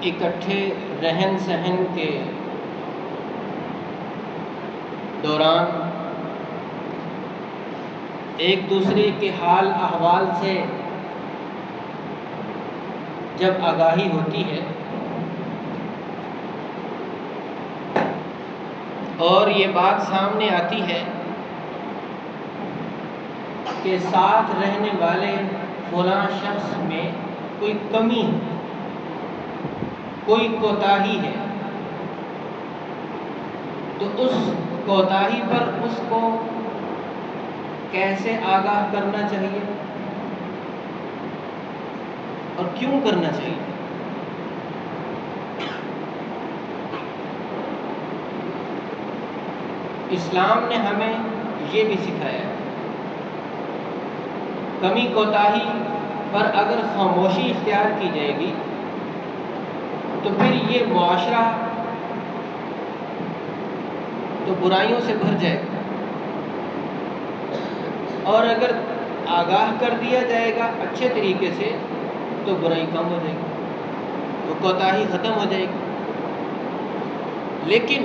اکٹھے رہن سہن کے دوران ایک دوسرے کے حال احوال سے جب آگاہی ہوتی ہے اور یہ بات سامنے آتی ہے کہ ساتھ رہنے والے فلاں شخص میں کوئی کمی ہے، کوئی کوتاہی ہے، تو اس کوتاہی پر اس کو کیسے آگاہ کرنا چاہیے اور کیوں کرنا چاہیے؟ اسلام نے ہمیں یہ بھی سکھایا ہے، کمی کوتاہی پر اگر خاموشی اختیار کی جائے گی تو پھر یہ معاشرہ تو برائیوں سے بھر جائے گا، اور اگر آگاہ کر دیا جائے گا اچھے طریقے سے تو برائی کم ہو جائے گی، تو کوتاہی ختم ہو جائے گی۔ لیکن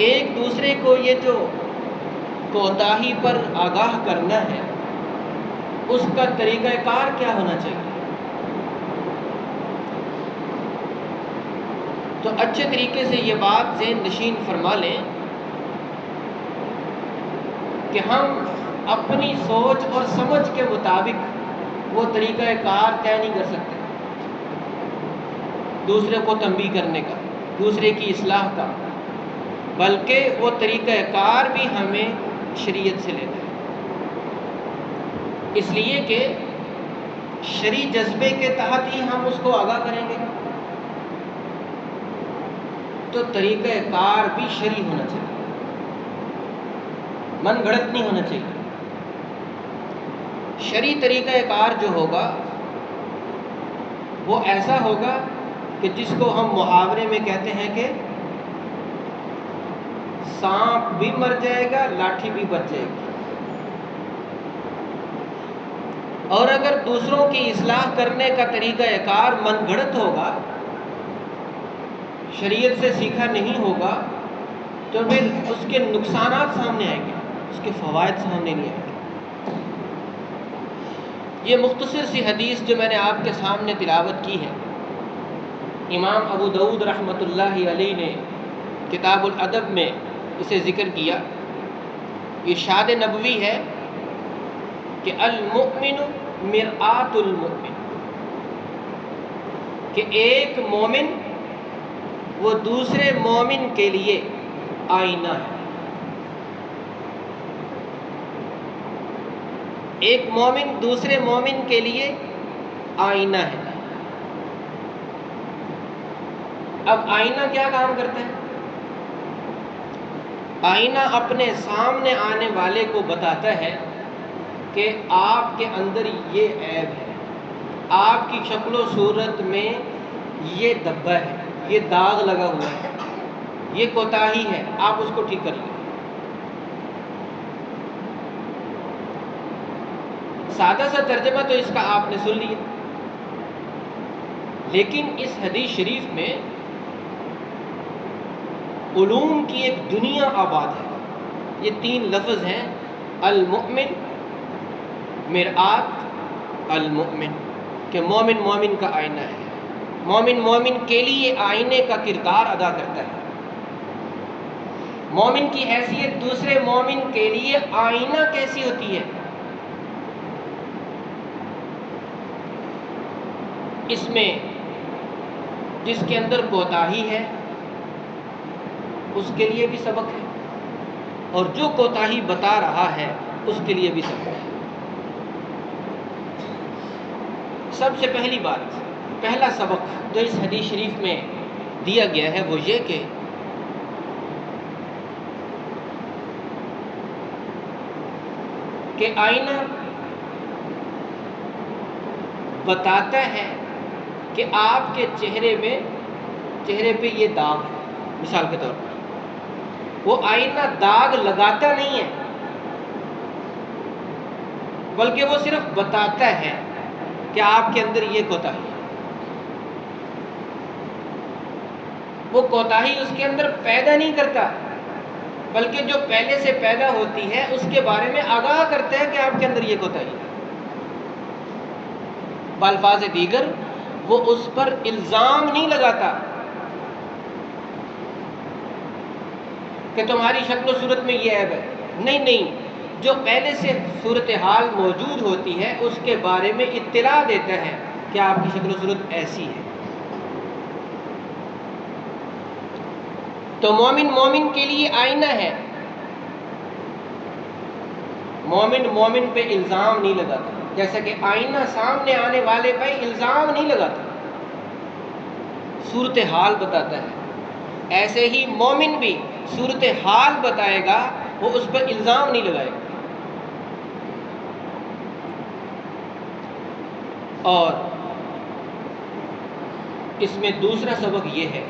ایک دوسرے کو یہ جو کوتاہی پر آگاہ کرنا ہے، اس کا طریقہ کار کیا ہونا چاہیے؟ تو اچھے طریقے سے یہ بات ذہن نشین فرما لیں کہ ہم اپنی سوچ اور سمجھ کے مطابق وہ طریقہ کار طے نہیں کر سکتے دوسرے کو تنبیہ کرنے کا، دوسرے کی اصلاح کا، بلکہ وہ طریقہ کار بھی ہمیں شریعت سے لینا ہے، اس لیے کہ شرعی جذبے کے تحت ہی ہم اس کو آگاہ کریں گے، تو طریقہ کار بھی شرعی ہونا چاہیے، من گھڑت نہیں ہونا چاہیے۔ شرعی طریقہ کار جو ہوگا وہ ایسا ہوگا کہ جس کو ہم محاورے میں کہتے ہیں کہ سانپ بھی مر جائے گا، لاٹھی بھی بچ جائے گی۔ اور اگر دوسروں کی اصلاح کرنے کا طریقہ کار من گھڑت ہوگا، شریعت سے سیکھا نہیں ہوگا، تو پھر اس کے نقصانات سامنے آئیں گے، اس کے فوائد سامنے نہیں آئیں گے۔ یہ مختصر سی حدیث جو میں نے آپ کے سامنے تلاوت کی ہے، امام ابو داؤد رحمۃ اللہ علیہ نے کتاب الادب میں اسے ذکر کیا۔ ارشاد نبوی ہے کہ المؤمن مرآت المؤمن، کہ ایک مومن وہ دوسرے مومن کے لیے آئینہ ہے۔ ایک مومن دوسرے مومن کے لیے آئینہ ہے۔ اب آئینہ کیا کام کرتا ہے؟ آئینہ اپنے سامنے آنے والے کو بتاتا ہے کہ آپ کے اندر یہ عیب ہے، آپ کی شکل و صورت میں یہ دبا ہے، یہ داغ لگا ہوا ہے، یہ کوتاہی ہے، آپ اس کو ٹھیک کر لیں۔ سادہ سا ترجمہ تو اس کا آپ نے سن لیا، لیکن اس حدیث شریف میں علوم کی ایک دنیا آباد ہے۔ یہ 3 لفظ ہیں، المؤمن، مرآت، المؤمن، کہ مومن مومن کا آئینہ ہے، مومن مومن کے لیے آئینے کا کردار ادا کرتا ہے، مومن کی حیثیت دوسرے مومن کے لیے آئینہ کیسی ہوتی ہے؟ اس میں جس کے اندر کوتاہی ہے اس کے لیے بھی سبق ہے، اور جو کوتاہی بتا رہا ہے اس کے لیے بھی سبق ہے۔ سب سے پہلی بات، پہلا سبق جو اس حدیث شریف میں دیا گیا ہے وہ یہ کہ آئینہ بتاتا ہے کہ آپ کے چہرے پہ یہ داغ ہے۔ مثال کے طور پر وہ آئینہ داغ لگاتا نہیں ہے، بلکہ وہ صرف بتاتا ہے کہ آپ کے اندر یہ کوتاہی ہے۔ وہ کوتاہی اس کے اندر پیدا نہیں کرتا، بلکہ جو پہلے سے پیدا ہوتی ہے اس کے بارے میں آگاہ کرتا ہے کہ آپ کے اندر یہ کوتاہی ہے۔ بالفاظ دیگر وہ اس پر الزام نہیں لگاتا کہ تمہاری شکل و صورت میں یہ عیب ہے، نہیں، جو پہلے سے صورتحال موجود ہوتی ہے اس کے بارے میں اطلاع دیتا ہے کہ آپ کی شکل و صورت ایسی ہے۔ تو مومن کے لیے آئینہ ہے، مومن پہ الزام نہیں لگاتا، جیسا کہ آئینہ سامنے آنے والے پہ الزام نہیں لگاتا، صورتحال بتاتا ہے۔ ایسے ہی مومن بھی صورتحال بتائے گا، وہ اس پر الزام نہیں لگائے گا۔ اور اس میں دوسرا سبق یہ ہے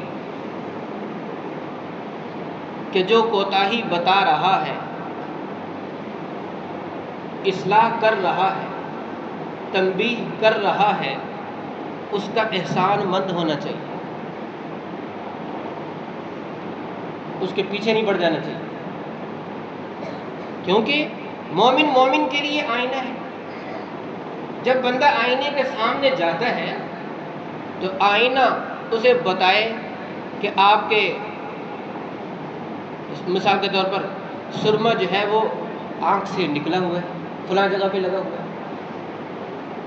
کہ جو کوتاہی بتا رہا ہے، اصلاح کر رہا ہے، تنبیہ کر رہا ہے، اس کا احسان مند ہونا چاہیے، اس کے پیچھے نہیں پڑ جانا چاہیے، کیونکہ مومن کے لیے آئینہ ہے۔ جب بندہ آئینے کے سامنے جاتا ہے تو آئینہ اسے بتائے کہ آپ کے مثال کے طور پر سرما جو ہے وہ آنکھ سے نکلا ہوا ہے، فلاں جگہ پہ لگا ہوا ہے،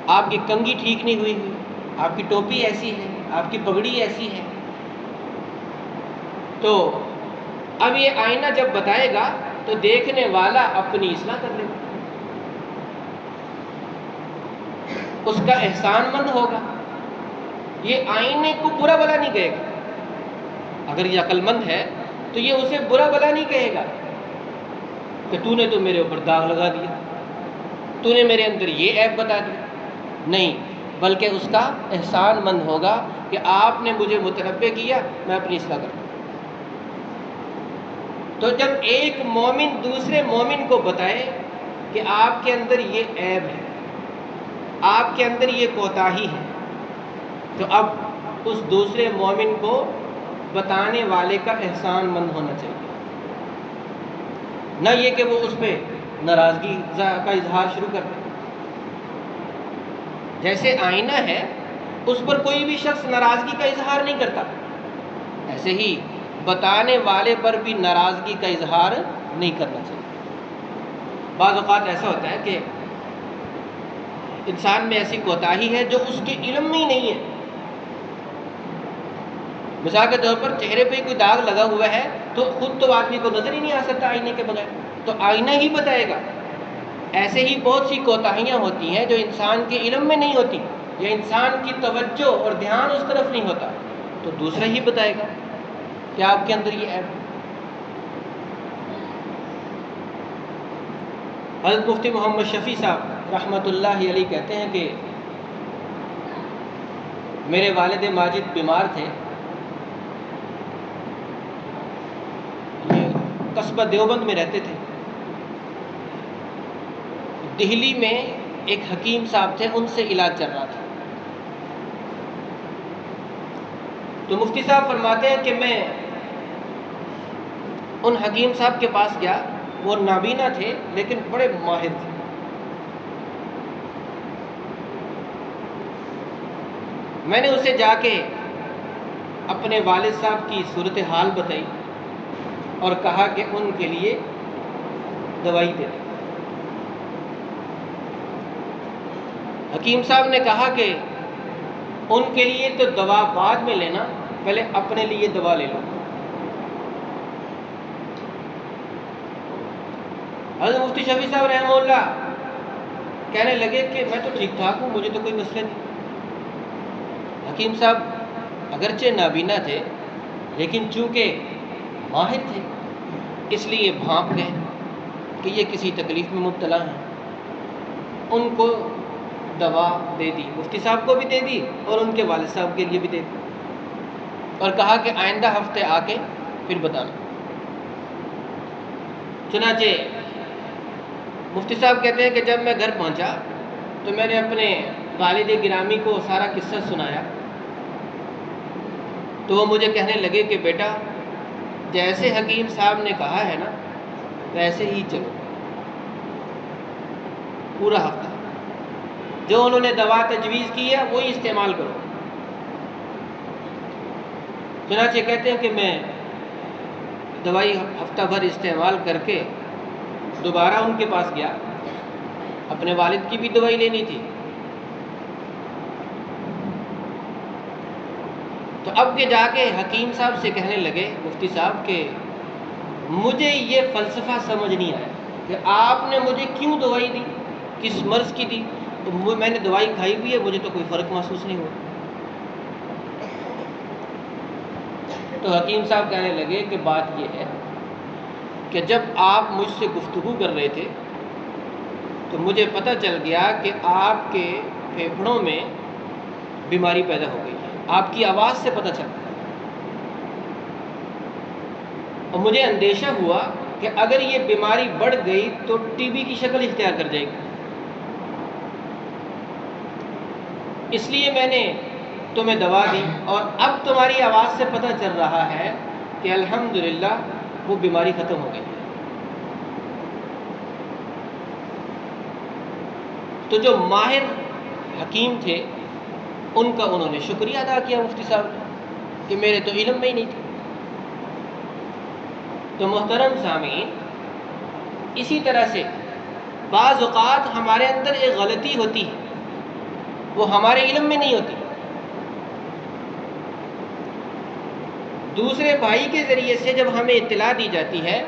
آپ کی کنگھی ٹھیک نہیں ہوئی، آپ کی ٹوپی ایسی ہے، آپ کی پگڑی ایسی ہے۔ تو اب یہ آئینہ جب بتائے گا تو دیکھنے والا اپنی اصلاح کر لے گا، اس کا احسان مند ہوگا، یہ آئینے کو برا بلا نہیں کہے گا۔ اگر یہ عقل مند ہے تو یہ اسے برا بلا نہیں کہے گا کہ تو نے تو میرے اوپر داغ لگا دیا، تو نے میرے اندر یہ عیب بتا دیا، نہیں، بلکہ اس کا احسان مند ہوگا کہ آپ نے مجھے متنبہ کیا، میں اپنی اصلاح کرتا ہوں۔ تو جب ایک مومن دوسرے مومن کو بتائے کہ آپ کے اندر یہ عیب ہے، آپ کے اندر یہ کوتاہی ہے، تو اب اس دوسرے مومن کو بتانے والے کا احسان مند ہونا چاہیے، نہ یہ کہ وہ اس پہ ناراضگی کا اظہار شروع کر دے۔ جیسے آئینہ ہے اس پر کوئی بھی شخص ناراضگی کا اظہار نہیں کرتا، ایسے ہی بتانے والے پر بھی ناراضگی کا اظہار نہیں کرنا چاہیے۔ بعض اوقات ایسا ہوتا ہے کہ انسان میں ایسی کوتاہی ہے جو اس کے علم میں ہی نہیں ہے۔ مثال کے طور پر چہرے پہ کوئی داغ لگا ہوا ہے تو خود تو آدمی کو نظر ہی نہیں آ سکتا آئینے کے بغیر، تو آئینہ ہی بتائے گا۔ ایسے ہی بہت سی کوتاہیاں ہوتی ہیں جو انسان کے علم میں نہیں ہوتی، یا انسان کی توجہ اور دھیان اس طرف نہیں ہوتا، تو دوسرا ہی بتائے گا کہ آپ کے اندر یہ عیب ہے۔ حضرت مفتی محمد شفیع صاحب رحمۃ اللہ علیہ کہتے ہیں کہ میرے والد ماجد بیمار تھے، یہ قصبہ دیوبند میں رہتے تھے، دہلی میں ایک حکیم صاحب تھے، ان سے علاج چل رہا تھا۔ تو مفتی صاحب فرماتے ہیں کہ میں ان حکیم صاحب کے پاس گیا، وہ نابینا تھے لیکن بڑے ماہر تھے۔ میں نے اسے جا کے اپنے والد صاحب کی صورتحال بتائی اور کہا کہ ان کے لیے دوائی دے دیں۔ حکیم صاحب نے کہا کہ ان کے لیے تو دوا بعد میں لینا، پہلے اپنے لیے دوا لے لو۔ حضرت مفتی شفیع صاحب رحمہ اللہ کہنے لگے کہ میں تو ٹھیک ٹھاک ہوں، مجھے تو کوئی مسئلہ نہیں۔ حکیم صاحب اگرچہ نابینا تھے لیکن چونکہ ماہر تھے اس لیے بھانپ گئے کہ یہ کسی تکلیف میں مبتلا ہیں، ان کو دوا دے دی، مفتی صاحب کو بھی دے دی اور ان کے والد صاحب کے لیے بھی دے دی، اور کہا کہ آئندہ ہفتے آ کے پھر بتانا۔ چنانچہ مفتی صاحب کہتے ہیں کہ جب میں گھر پہنچا تو میں نے اپنے والد گرامی کو سارا قصہ سنایا تو وہ مجھے کہنے لگے کہ بیٹا جیسے حکیم صاحب نے کہا ہے نا ویسے ہی چلو، پورا ہفتہ جو انہوں نے دوا تجویز کی ہے وہی استعمال کرو۔ چنانچہ کہتے ہیں کہ میں دوائی ہفتہ بھر استعمال کر کے دوبارہ ان کے پاس گیا، اپنے والد کی بھی دوائی لینی تھی۔ تو اب کے جا کے حکیم صاحب سے کہنے لگے مفتی صاحب کہ مجھے یہ فلسفہ سمجھ نہیں آیا کہ آپ نے مجھے کیوں دوائی دی، کس مرض کی دی، تو میں نے دوائی کھائی بھی ہے، مجھے تو کوئی فرق محسوس نہیں ہوا۔ تو حکیم صاحب کہنے لگے کہ بات یہ ہے کہ جب آپ مجھ سے گفتگو کر رہے تھے تو مجھے پتہ چل گیا کہ آپ کے پھیپھڑوں میں بیماری پیدا ہو گئی ہے، آپ کی آواز سے پتہ چلا، اور مجھے اندیشہ ہوا کہ اگر یہ بیماری بڑھ گئی تو ٹی بی کی شکل اختیار کر جائے گی، اس لیے میں نے تمہیں دوا دی، اور اب تمہاری آواز سے پتہ چل رہا ہے کہ الحمدللہ وہ بیماری ختم ہو گئی۔ تو جو ماہر حکیم تھے ان کا انہوں نے شکریہ ادا کیا مفتی صاحب نے کہ میرے تو علم میں ہی نہیں تھے۔ تو محترم سامعین، اسی طرح سے بعض اوقات ہمارے اندر ایک غلطی ہوتی ہے، وہ ہمارے علم میں نہیں ہوتی، دوسرے بھائی کے ذریعے سے جب ہمیں اطلاع دی جاتی ہے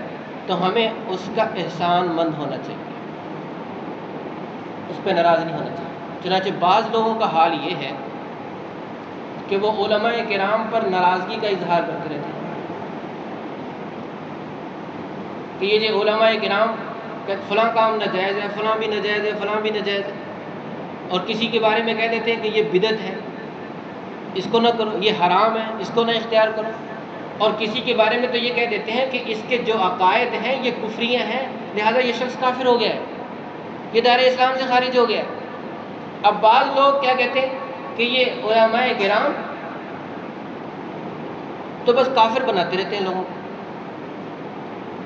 تو ہمیں اس کا احسان مند ہونا چاہیے، اس پہ ناراض نہیں ہونا چاہیے۔ چنانچہ بعض لوگوں کا حال یہ ہے کہ وہ علماء کرام پر ناراضگی کا اظہار کرتے رہتے ہیں کہ یہ جو علماء کرام فلاں کام ناجائز ہے، فلاں بھی ناجائز ہے، فلاں بھی ناجائز ہے، اور کسی کے بارے میں کہہ دیتے ہیں کہ یہ بدعت ہے، اس کو نہ کرو، یہ حرام ہے، اس کو نہ اختیار کرو، اور کسی کے بارے میں تو یہ کہہ دیتے ہیں کہ اس کے جو عقائد ہیں یہ کفریہ ہیں، لہذا یہ شخص کافر ہو گیا ہے، یہ دائرہ اسلام سے خارج ہو گیا ہے۔ اب بعض لوگ کیا کہتے ہیں کہ یہ علماء کرام تو بس کافر بناتے رہتے ہیں لوگوں کو،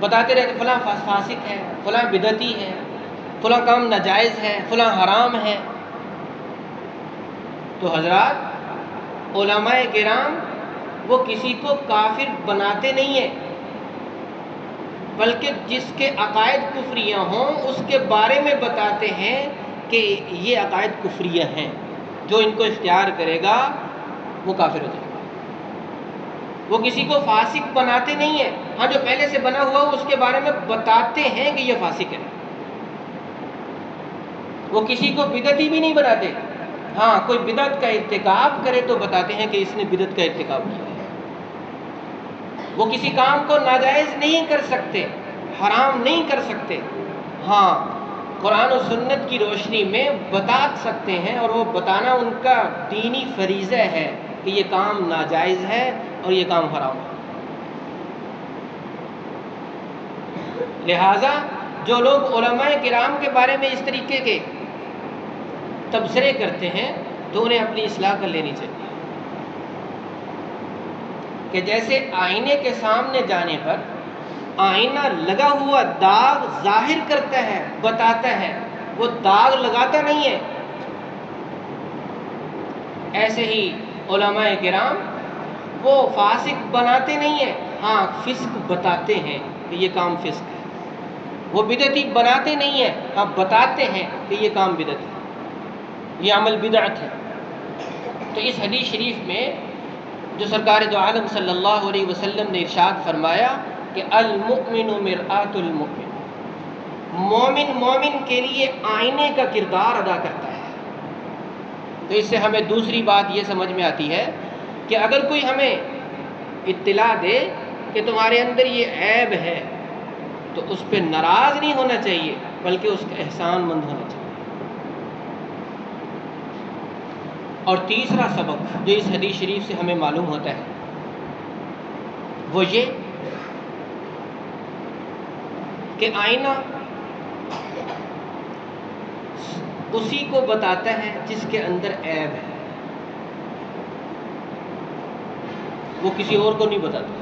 بتاتے رہتے فلاں فاسق ہے، فلاں بدعتی ہے، فلاں کام ناجائز ہے، فلاں حرام ہے۔ تو حضرات علماء کرام وہ کسی کو کافر بناتے نہیں ہیں، بلکہ جس کے عقائد کفریہ ہوں اس کے بارے میں بتاتے ہیں کہ یہ عقائد کفریہ ہیں، جو ان کو اختیار کرے گا وہ کافر ہو جائے گا۔ وہ کسی کو فاسق بناتے نہیں ہیں، ہاں جو پہلے سے بنا ہوا اس کے بارے میں بتاتے ہیں کہ یہ فاسق ہے۔ وہ کسی کو بدعتی بھی نہیں بناتے، ہاں کوئی بدعت کا ارتکاب کرے تو بتاتے ہیں کہ اس نے بدعت کا ارتکاب کیا ہے۔ وہ کسی کام کو ناجائز نہیں کر سکتے، حرام نہیں کر سکتے، ہاں قرآن و سنت کی روشنی میں بتا سکتے ہیں، اور وہ بتانا ان کا دینی فریضہ ہے کہ یہ کام ناجائز ہے اور یہ کام حرام ہے۔ لہٰذا جو لوگ علماء کرام کے بارے میں اس طریقے کے تبصرے کرتے ہیں تو انہیں اپنی اصلاح کر لینی چاہیے کہ جیسے آئینے کے سامنے جانے پر آئینہ لگا ہوا داغ ظاہر کرتا ہے، بتاتا ہے، وہ داغ لگاتا نہیں ہے، ایسے ہی علماء کرام وہ فاسق بناتے نہیں ہیں، ہاں فسق بتاتے ہیں کہ یہ کام فسق ہے۔ وہ بدعتی بناتے نہیں ہیں، ہاں بتاتے ہیں کہ یہ کام بدعت ہے، یہ عمل بدعت ہے۔ تو اس حدیث شریف میں جو سرکار دو عالم صلی اللہ علیہ وسلم نے ارشاد فرمایا کہ المؤمن مرآۃ المؤمن، مومن مومن کے لیے آئینے کا کردار ادا کرتا ہے۔ تو اس سے ہمیں دوسری بات یہ سمجھ میں آتی ہے کہ اگر کوئی ہمیں اطلاع دے کہ تمہارے اندر یہ عیب ہے تو اس پہ ناراض نہیں ہونا چاہیے، بلکہ اس کا احسان مند ہونا چاہیے۔ اور تیسرا سبق جو اس حدیث شریف سے ہمیں معلوم ہوتا ہے وہ یہ کہ آئینہ اسی کو بتاتا ہے جس کے اندر عیب ہے۔ وہ کسی اور کو نہیں بتاتا۔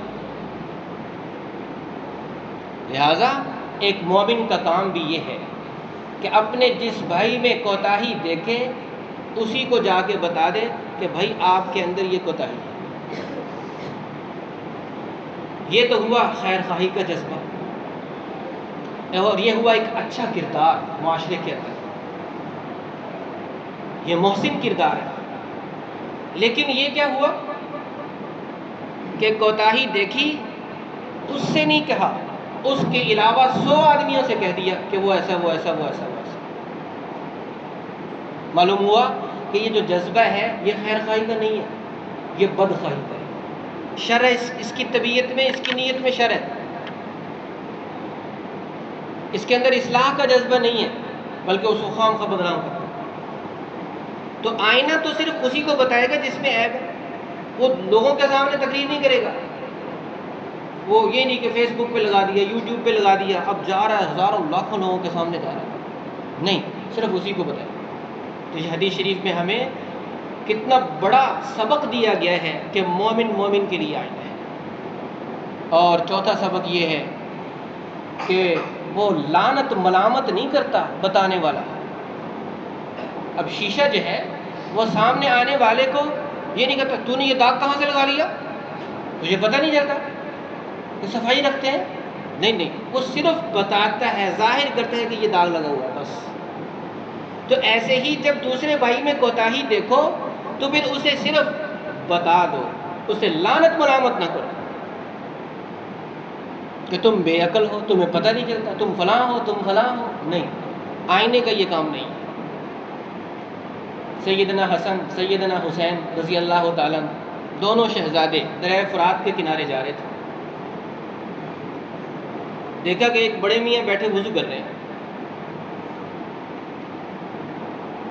لہٰذا ایک مومن کا کام بھی یہ ہے کہ اپنے جس بھائی میں کوتاہی دیکھے اسی کو جا کے بتا دے کہ بھائی آپ کے اندر یہ کوتاہی ہے۔ یہ تو ہوا خیر خواہی کا جذبہ، اور یہ ہوا ایک اچھا کردار معاشرے کے اندر، یہ محسن کردار ہے۔ لیکن یہ کیا ہوا کہ کوتاہی دیکھی، اس سے نہیں کہا، اس کے علاوہ 100 آدمیوں سے کہہ دیا کہ وہ ایسا وہ ایسا وہ ایسا وہ ایسا۔ معلوم ہوا کہ یہ جو جذبہ ہے یہ خیر خواہی کا نہیں ہے، یہ بد خواہی کا ہے۔ شر ہے اس کی طبیعت میں، اس کی نیت میں شر ہے، اس کے اندر اصلاح کا جذبہ نہیں ہے، بلکہ اس کو خام خواہ بدنام کرتا ہے۔ تو آئینہ تو صرف اسی کو بتائے گا جس میں عیب ہے، وہ لوگوں کے سامنے تقریر نہیں کرے گا۔ وہ یہ نہیں کہ فیس بک پہ لگا دیا، یوٹیوب پہ لگا دیا، اب جا رہا ہے ہزاروں لاکھوں لوگوں کے سامنے جا رہا ہے، نہیں، صرف اسی کو بتائے۔ تو یہ حدیث شریف میں ہمیں کتنا بڑا سبق دیا گیا ہے کہ مومن مومن کے لیے آئینہ ہے۔ اور چوتھا سبق یہ ہے کہ وہ لعنت ملامت نہیں کرتا بتانے والا۔ اب شیشہ جو ہے وہ سامنے آنے والے کو یہ نہیں کہتا تو نے یہ داغ کہاں سے لگا لیا، تجھے پتہ نہیں چلتا، یہ صفائی رکھتے ہیں، نہیں نہیں، وہ صرف بتاتا ہے، ظاہر کرتا ہے کہ یہ داغ لگا ہوا ہے بس۔ تو ایسے ہی جب دوسرے بھائی میں کوتاہی دیکھو تو پھر اسے صرف بتا دو، اسے لعنت ملامت نہ کرو کہ تم بے عقل ہو، تمہیں پتہ نہیں چلتا، تم فلاں ہو، تم فلاں ہو، نہیں، آئینے کا یہ کام نہیں۔ سیدنا حسن سیدنا حسین رضی اللہ تعالیٰ دونوں شہزادے دریائے فرات کے کنارے جا رہے تھے، دیکھا کہ ایک بڑے میاں بیٹھے وضو کر رہے ہیں،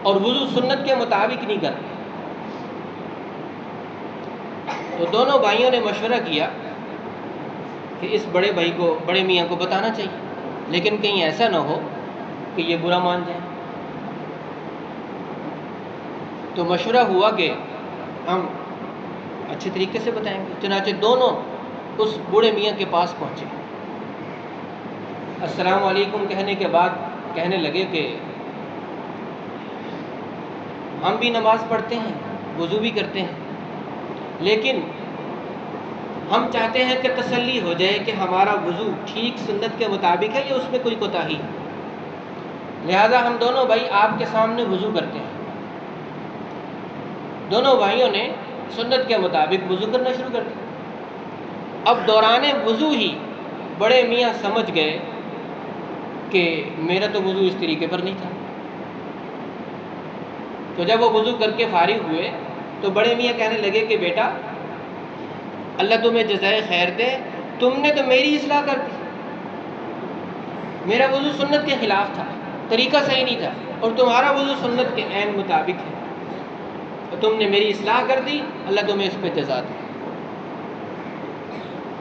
اور وضو سنت کے مطابق نہیں کر رہے۔ تو دونوں بھائیوں نے مشورہ کیا کہ اس بڑے بھائی کو، بڑے میاں کو بتانا چاہیے، لیکن کہیں ایسا نہ ہو کہ یہ برا مان جائے۔ تو مشورہ ہوا کہ ہم اچھے طریقے سے بتائیں گے۔ چنانچہ دونوں اس بوڑھے میاں کے پاس پہنچے، السلام علیکم کہنے کے بعد کہنے لگے کہ ہم بھی نماز پڑھتے ہیں، وضو بھی کرتے ہیں، لیکن ہم چاہتے ہیں کہ تسلی ہو جائے کہ ہمارا وضو ٹھیک سنت کے مطابق ہے یا اس میں کوئی کوتاہی ہے، لہذا ہم دونوں بھائی آپ کے سامنے وضو کرتے ہیں۔ دونوں بھائیوں نے سنت کے مطابق وضو کرنا شروع کر دیا۔ اب دوران وضو ہی بڑے میاں سمجھ گئے کہ میرا تو وضو اس طریقے پر نہیں تھا۔ تو جب وہ وضو کر کے فارغ ہوئے تو بڑے میاں کہنے لگے کہ بیٹا اللہ تمہیں جزائے خیر دے، تم نے تو میری اصلاح کر دی، میرا وضو سنت کے خلاف تھا، طریقہ صحیح نہیں تھا، اور تمہارا وضو سنت کے عین مطابق ہے، تو تم نے میری اصلاح کر دی، اللہ تمہیں اس پہ جزا دے۔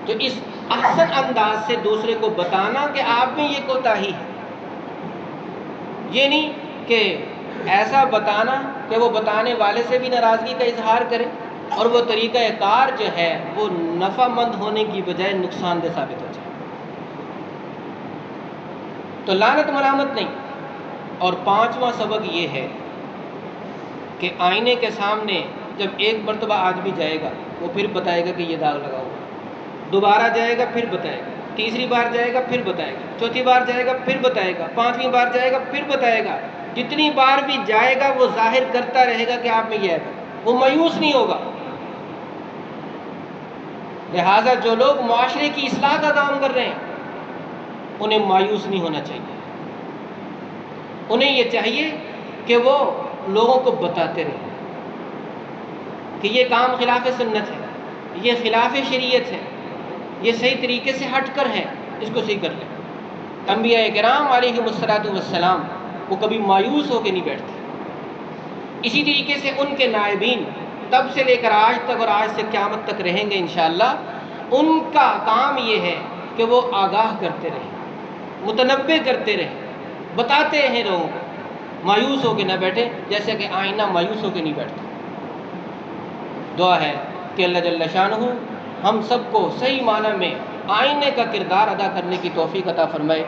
تو اس احسن انداز سے دوسرے کو بتانا کہ آپ میں یہ کوتاہی ہے، یہ نہیں کہ ایسا بتانا کہ وہ بتانے والے سے بھی ناراضگی کا اظہار کرے اور وہ طریقہ کار جو ہے وہ نفع مند ہونے کی بجائے نقصان دہ ثابت ہو جائے۔ تو لعنت ملامت نہیں۔ اور پانچواں سبق یہ ہے کہ آئینے کے سامنے جب ایک مرتبہ آدمی جائے گا وہ پھر بتائے گا کہ یہ داغ لگا ہوا، دوبارہ جائے گا پھر بتائے گا، تیسری بار جائے گا پھر بتائے گا، چوتھی بار جائے گا پھر بتائے گا، پانچویں بار جائے گا پھر بتائے گا، جتنی بار بھی جائے گا وہ ظاہر کرتا رہے گا کہ آپ میں یہ ہے، وہ مایوس نہیں ہوگا۔ لہٰذا جو لوگ معاشرے کی اصلاح کا کام کر رہے ہیں انہیں مایوس نہیں ہونا چاہیے، انہیں یہ چاہیے کہ وہ لوگوں کو بتاتے رہیں کہ یہ کام خلاف سنت ہے، یہ خلاف شریعت ہے، یہ صحیح طریقے سے ہٹ کر ہے، اس کو صحیح کر لیں۔ انبیاء کرام علیہم الصلاۃ والسلام وہ کبھی مایوس ہو کے نہیں بیٹھتے، اسی طریقے سے ان کے نائبین تب سے لے کر آج تک اور آج سے قیامت تک رہیں گے انشاءاللہ، ان کا کام یہ ہے کہ وہ آگاہ کرتے رہیں، متنبع کرتے رہیں، بتاتے ہیں لوگوں کو، مایوس ہو کے نہ بیٹھیں، جیسے کہ آئینہ مایوس ہو کے نہیں بیٹھتا۔ دعا ہے کہ اللہ جل شانہ ہم سب کو صحیح معنی میں آئینے کا کردار ادا کرنے کی توفیق عطا فرمائے۔